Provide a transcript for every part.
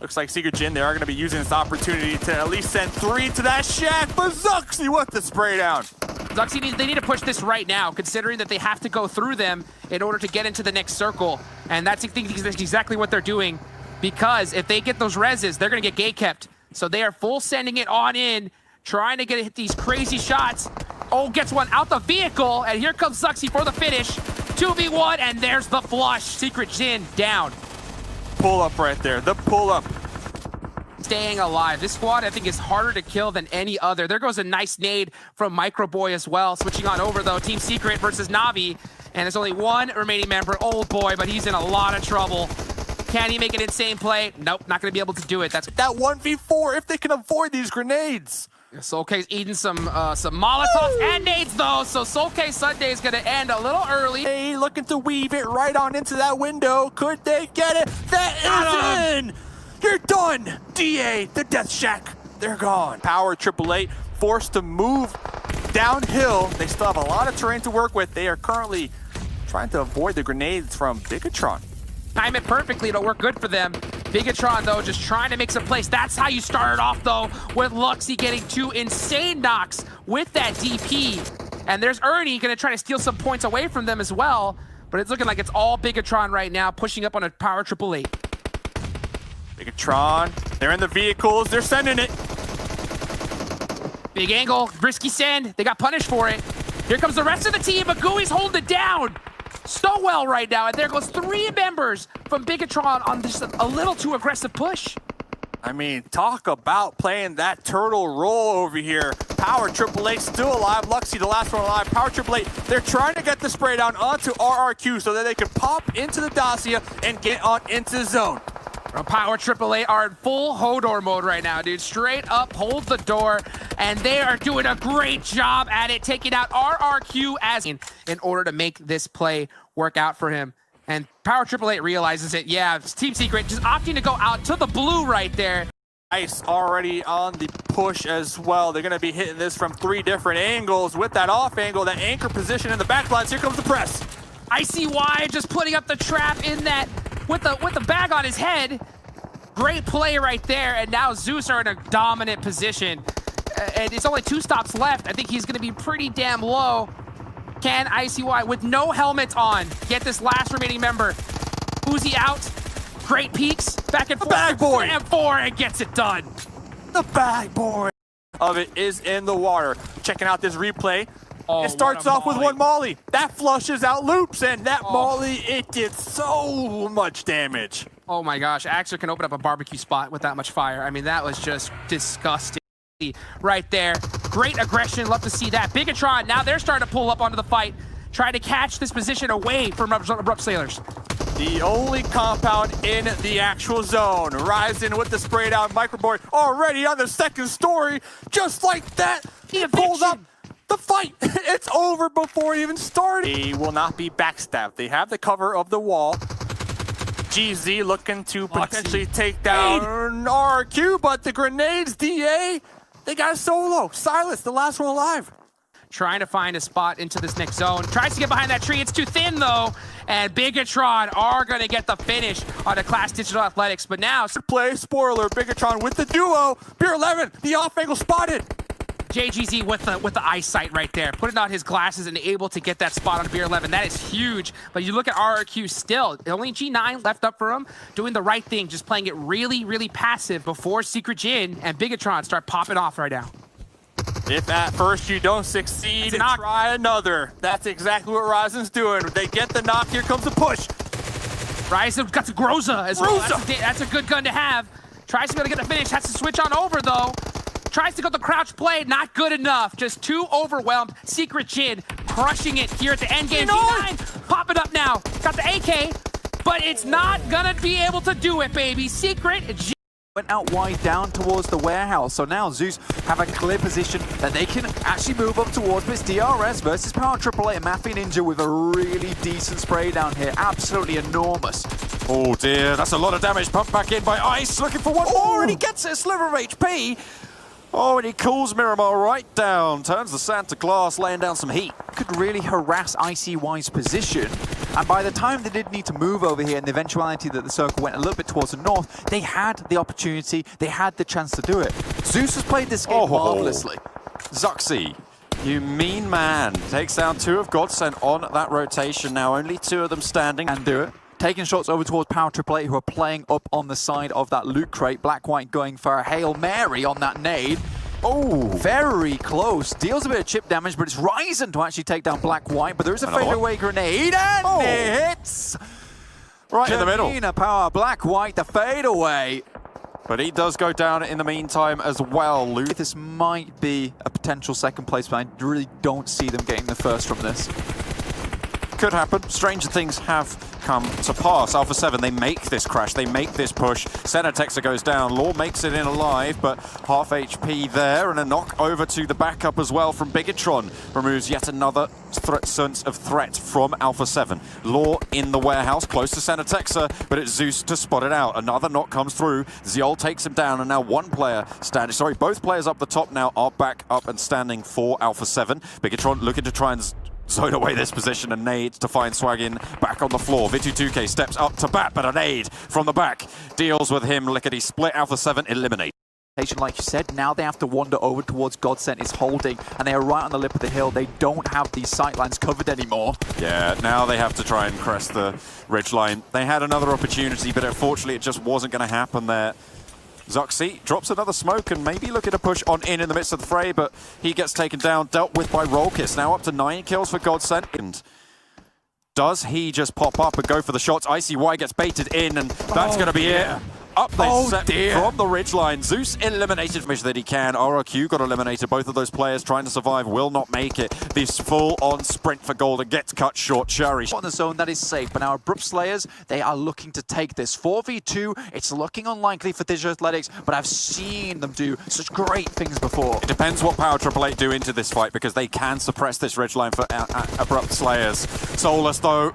Looks like Secret Jin, they are going to be using this opportunity to at least send 3 to that shack, but Zuxi with the spray down. Zuxi, they need to push this right now, considering that they have to go through them in order to get into the next circle. And that's exactly what they're doing, because if they get those reses, they're going to get gate kept. So they are full sending it on in, trying to hit these crazy shots. Oh, gets one out the vehicle, and here comes Zuxi for the finish. 2v1, and there's the flush. Secret Jin down. Pull up right there, the pull up. Staying alive. This squad, I think, is harder to kill than any other. There goes a nice nade from Microboy as well. Switching on over, though. Team Secret versus Navi. And there's only one remaining member, Old Boy, but he's in a lot of trouble. Can he make an insane play? Nope, not going to be able to do it. That's that 1v4 if they can avoid these grenades. Soulca's eating some Molotovs and nades, though, so Soulca Sunday is going to end a little early. Hey, looking to weave it right on into that window. Could they get it? That is in! You're done! DA, the Death Shack, they're gone. Power 888 forced to move downhill. They still have a lot of terrain to work with. They are currently trying to avoid the grenades from Blvckwhite. Time it perfectly, it'll work good for them. Blvckwhite, though, just trying to make some plays. That's how you started off, though, with Luxy getting 2 insane knocks with that DP. And there's Ernie going to try to steal some points away from them as well. But it's looking like it's all Blvckwhite right now, pushing up on a power 888. Blvckwhite, they're in the vehicles, they're sending it. Big angle, risky send. They got punished for it. Here comes the rest of the team, but Gooey's holding it down so well right now, and there goes 3 members from Blvckwhite on just a little too aggressive push. I mean, talk about playing that turtle role over here. Power 888 still alive. Luxy, the last one alive. Power 888, they're trying to get the spray down onto RRQ so that they can pop into the Dacia and get on into the zone. Power 888 are in full Hodor mode right now, dude. Straight up, hold the door, and they are doing a great job at it, taking out RRQ as in order to make this play work out for him. And Power 888 realizes it. Yeah, Team Secret just opting to go out to the blue right there. Ice already on the push as well. They're going to be hitting this from 3 different angles with that off angle, that anchor position in the backlines. Here comes the press. ICY just putting up the trap in that with the bag on his head. Great play right there, and now Zeus are in a dominant position. And it's only 2 stops left. I think he's going to be pretty damn low. Can ICY, with no helmets on, get this last remaining member? Uzi out. Great peeks. Back and forth. Bag boy. And 4 and gets it done. The bag boy of it is in the water. Checking out this replay. Oh, it starts off with 1 molly. That flushes out loops, and that molly, it did so much damage. Oh my gosh, Axer can open up a barbecue spot with that much fire. I mean, that was just disgusting right there. Great aggression, love to see that. Blvckwhite, now they're starting to pull up onto the fight, trying to catch this position away from Abrupt Sailors. The only compound in the actual zone. Ryzen with the sprayed out Microboy already on the 2nd story. Just like that, he pulls up the fight. It's over before it even started. They will not be backstabbed. They have the cover of the wall. GZ looking to potentially take down RQ, but the grenades, DA, they got solo. Silas, the last one alive. Trying to find a spot into this next zone. Tries to get behind that tree. It's too thin, though. And Blvckwhite are going to get the finish on the Class Digital Athletics. But now, play spoiler, Blvckwhite with the duo. Beer 11, the off angle spotted. JGZ with the eyesight right there, putting on his glasses and able to get that spot on Beer 11. That is huge. But you look at RRQ still, only G9 left up for him, doing the right thing, just playing it really, really passive before Secret Jin and Blvckwhite start popping off right now. If at first you don't succeed, try another. That's exactly what Ryzen's doing. They get the knock, here comes the push. Ryzen got to Groza as well. That's a good gun to have. Tries to get the finish, has to switch on over though. Tries to go the crouch play, not good enough. Just too overwhelmed. Secret Jin crushing it here at the end game. G9 popping up now. Got the AK, but it's not gonna be able to do it, baby. Secret Jin went out wide down towards the warehouse. So now Zeus have a clear position that they can actually move up towards. But it's DRS versus Power 888 and Mafia Ninja with a really decent spray down here. Absolutely enormous. Oh dear, that's a lot of damage. Pumped back in by Ice, looking for one more, and he gets a sliver of HP. Oh, and he cools Miramar right down. Turns the Santa Claus, laying down some heat. Could really harass ICY's position. And by the time they did need to move over here, and the eventuality that the circle went a little bit towards the north, they had the opportunity, they had the chance to do it. Zeus has played this game marvelously. Zuxi, you mean man, takes down 2 of Godsent on that rotation now, only 2 of them standing. And do it. Taking shots over towards Power Triple Eight, who are playing up on the side of that loot crate. Blvckwhite going for a Hail Mary on that nade. Oh, very close. Deals a bit of chip damage, but it's Ryzen to actually take down Blvckwhite. But there is a fadeaway grenade, and it hits! Right in the middle. Kamina Power, Blvckwhite, the fadeaway. But he does go down in the meantime as well. Luke. This might be a potential second place, but I really don't see them getting the first from this. Could happen. Stranger things have come to pass. Alpha 7, they make this crash, they make this push. Texa goes down. Law makes it in alive, but half HP there, and a knock over to the backup as well from Bigatron. Removes yet another sense of threat from Alpha 7. Law in the warehouse, close to Texa, but it's Zeus to spot it out. Another knock comes through. Zeol takes him down, and now one player standing. Sorry, both players up the top now are back up and standing for Alpha 7. Bigatron looking to try and zone away this position, and Nades to find Swaggin back on the floor. Vitu2k steps up to bat, but a nade from the back deals with him. Lickety split. Alpha 7 eliminate. Like you said, now they have to wander over towards Godsent is holding, and they are right on the lip of the hill. They don't have these sightlines covered anymore. Yeah, now they have to try and crest the ridgeline. They had another opportunity, but unfortunately it just wasn't going to happen there. Zuxi drops another smoke and maybe looking to push on in the midst of the fray, but he gets taken down, dealt with by Rolkis. Now up to 9 kills for Godsent. And does he just pop up and go for the shots? ICY gets baited in, and that's going to be it. Up they set from the ridgeline. Zeus eliminated from that he can. RRQ got eliminated. Both of those players trying to survive will not make it. This full-on sprint for Golden gets cut short. Shari on the zone, that is safe. But now Abrupt Slayers, they are looking to take this. 4v2, it's looking unlikely for Digital Athletics, but I've seen them do such great things before. It depends what Power Triple Eight do into this fight, because they can suppress this ridgeline for Abrupt Slayers. Solus, though,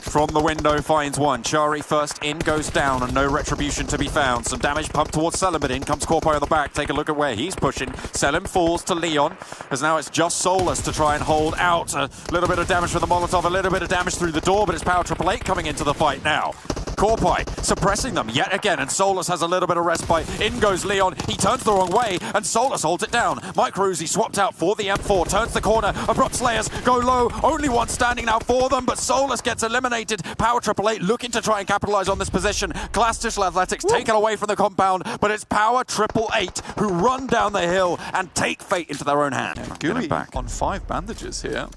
from the window finds one. Chari first in, goes down, and no retribution to be found. Some damage pumped towards Selim, but in comes Corpo on the back. Take a look at where he's pushing. Selim falls to Leon, as now it's just Solus to try and hold out. A little bit of damage for the Molotov, a little bit of damage through the door, but it's Power Triple Eight coming into the fight now. Corpai suppressing them yet again, and Solus has a little bit of respite. In goes Leon, he turns the wrong way, and Solus holds it down. Micro Uzi swapped out for the M4, turns the corner. Abrupt Slayers go low, only one standing now for them, but Solus gets eliminated. Power Triple Eight looking to try and capitalize on this position. Class Digital Athletics taken away from the compound, but it's Power Triple Eight who run down the hill and take fate into their own hands. Gooey on 5 bandages here.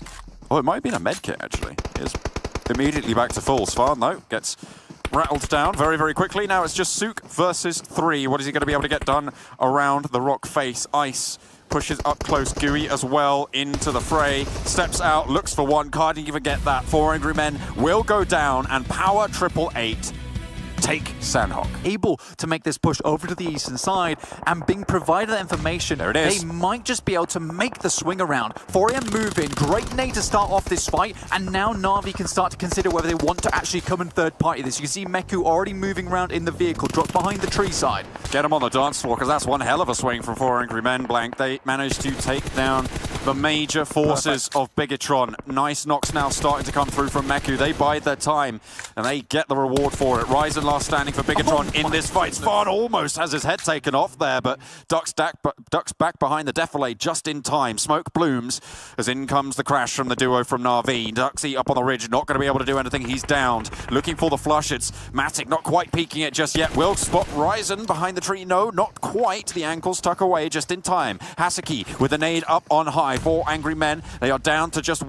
Oh, it might have been a medkit actually. Is immediately back to full. Svarn though gets rattled down very, very quickly. Now it's just Sook versus 3. What is he going to be able to get done around the rock face? Ice pushes up close. Gooey as well into the fray. Steps out, looks for one. Can't even get that. 4 Angry Men will go down, and Power Triple Eight take Sandhawk. Able to make this push over to the eastern side, and being provided that information, there it is. They might just be able to make the swing around. 4AM move in, great nade to start off this fight, and now Na'Vi can start to consider whether they want to actually come and third party this. You can see Meku already moving around in the vehicle, drops behind the tree side. Get him on the dance floor, because that's one hell of a swing from 4 Angry Men. Blank, they managed to take down the major forces of Bigatron. Nice knocks now starting to come through from Meku. They bide their time, and they get the reward for it. Ryzen last standing for Bigatron in this fight. Svarn almost has his head taken off there, but ducks back behind the defilade just in time. Smoke blooms as in comes the crash from the duo from Na'Vi. Duxy up on the ridge, not going to be able to do anything. He's downed. Looking for the flush. It's Matic, not quite peeking it just yet. Will spot Ryzen behind the tree. No, not quite. The ankles tuck away just in time. Haseki with a nade up on high. 4 Angry Men. They are down to just 2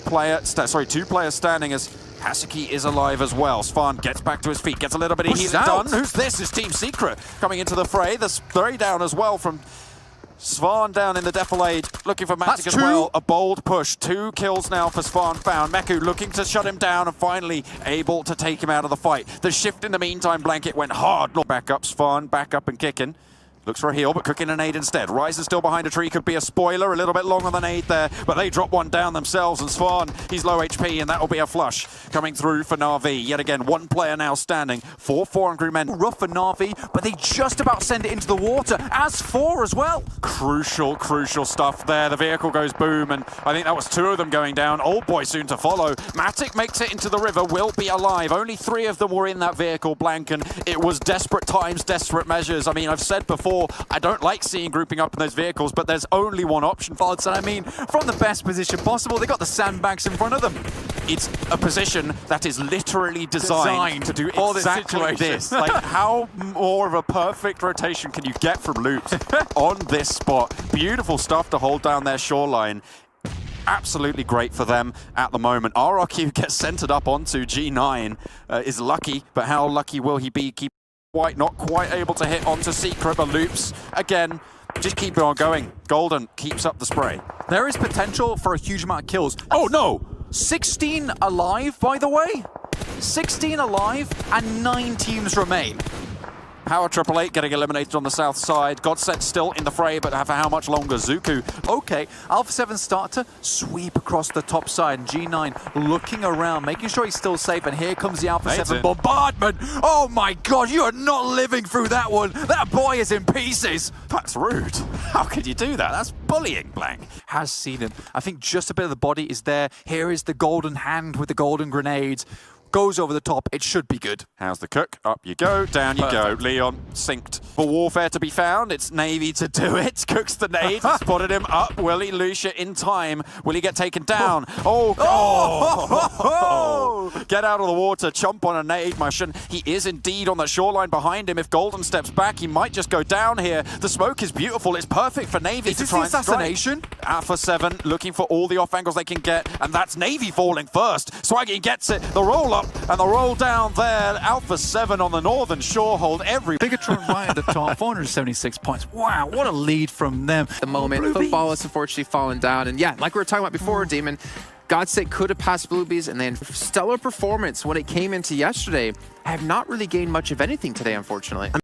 players standing as Haseki is alive as well. Svarn gets back to his feet, gets a little bit of healing done. Who's this? It's Team Secret coming into the fray. The spray down as well from Svarn down in the defilade, looking for Matic as well. A bold push. 2 kills now for Svarn found. Meku looking to shut him down and finally able to take him out of the fight. The shift in the meantime, Blanket went hard. Back up, Svarn back up and kicking. Looks for a heal, but cooking a nade instead. Rise is still behind a tree, could be a spoiler. A little bit long on the nade there, but they drop one down themselves, and Svan, he's low HP, and that will be a flush coming through for Na'Vi. Yet again, one player now standing. 4 angry men. Rough for Na'Vi, but they just about send it into the water, as 4 as well. Crucial stuff there. The vehicle goes boom, and I think that was 2 of them going down. Old boy soon to follow. Matic makes it into the river, will be alive. Only 3 of them were in that vehicle, Blanken. It was desperate times, desperate measures. I mean, I've said before, I don't like seeing grouping up in those vehicles, but there's only one option. Odds, and I mean, from the best position possible, they got the sandbags in front of them. It's a position that is literally designed to do for this exactly situation. this. Like, how more of a perfect rotation can you get from Loot on this spot? Beautiful stuff to hold down their shoreline. Absolutely great for them at the moment. RRQ gets centered up onto G9, is lucky, but how lucky will he be? Keep White not quite able to hit onto Secret, but Loops again. Just keep it on going. Golden keeps up the spray. There is potential for a huge amount of kills. Oh no! 16 alive, by the way. 16 alive, and 9 teams remain. Power 888 getting eliminated on the south side. Godsent still in the fray, but for how much longer? Zuku. Okay, Alpha 7 start to sweep across the top side. G9 looking around, making sure he's still safe. And here comes the Alpha 7 bombardment. Oh my god, you are not living through that one. That boy is in pieces. That's rude. How could you do that? That's bullying, Blank. Has seen him. I think just a bit of the body is there. Here is the golden hand with the golden grenades. Goes over the top. It should be good. How's the cook? Up you go, down you go. Leon synced. For warfare to be found, it's Navy to do it. Cooks the nade, spotted him up. Will he Lucia in time? Will he get taken down? Oh, Get out of the water, chomp on a nade motion. He is indeed on the shoreline behind him. If Golden steps back, he might just go down here. The smoke is beautiful. It's perfect for Navy to try and strike. Assassination? Alpha 7 looking for all the off angles they can get, and that's Navy falling first. Swagging gets it. The roll up and the roll down there. Alpha 7 on the northern shore hold every... Bigatron right at the top, 476 points. Wow, what a lead from them. The moment, football has unfortunately fallen down. And yeah, like we were talking about before, Demon, Godsent could have passed Bluebees, and then stellar performance when it came into yesterday. I have not really gained much of anything today, unfortunately.